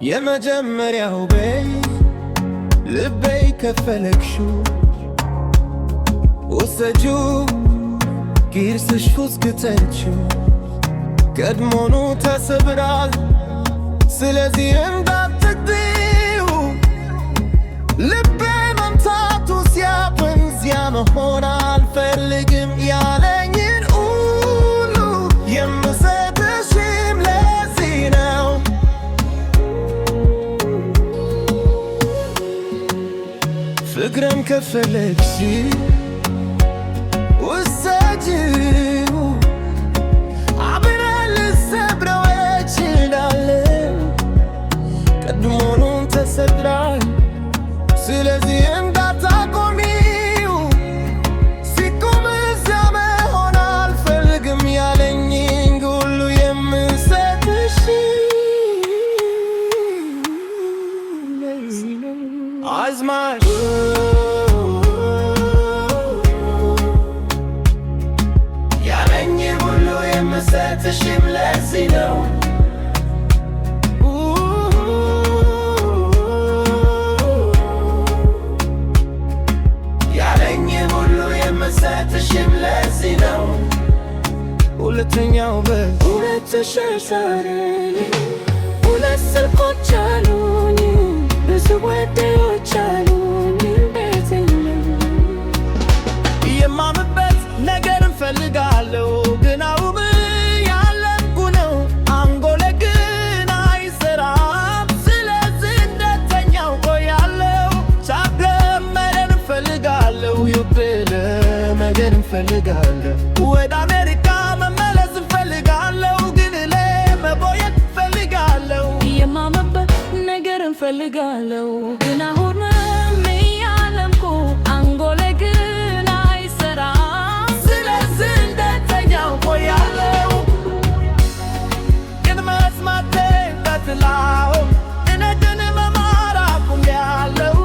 የመጀመሪያው ልቤ ከፈለግሽው ወሰጂው ጊርስሽ ውስክተችው ቀድሞኑ ተሰብራል ስለዚህ እንዳትግቢው ልቤ መምታቱ ሲያብን እዚያ መሆን አልፈልግም ያለኝን ሁሉ የምሰጥሽም ለዚህ ነው ፍቅርን ከፈለግሽ ውሰጂው አብረን ልሰብረው እችላለሁ ቀድሞኑም ተሰብሯል ስለዚህ እንዳታቆሚው ሲቆም እዚያ መሆን አልፈልግም ያለኝን ሁሉ የምሰጥሽ አዝማሽ ያለኝን ሁሉ የምሰጥሽም ለዚህ ነው ሰጥሽም ለዚህ ነው ሁለተኛው ሁለት ተሸርሳሪ ሁለት ስልኮች አሉኝ ብዙ ጓደኞች አሉኝ ቤተኛው የማምበት ነገር እንፈልጋለሁ ግን አውብ ያለንኩ ነው አንጎሌ ግን አይሰራም ስለዚህ እንደተኛው ቆያለሁ ቻፕለመደን እንፈልጋለሁ ይብለ ነገር እንፈልጋለሁ ወደ አሜሪካ መመለስ እንፈልጋለሁ ግን ለመቆየት እንፈልጋለሁ የማመበት ነገር እንፈልጋለሁ ግን አሁንም ያለምኩ አንጎሌ ግን አይሰራም ስለዚህ እንደተኛው ቆያለሁ ግን መስማቴ በትላው እነድን መማር አቁሜያለሁ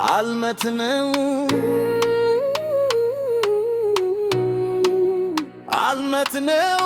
አልመት ነው አልመት ነው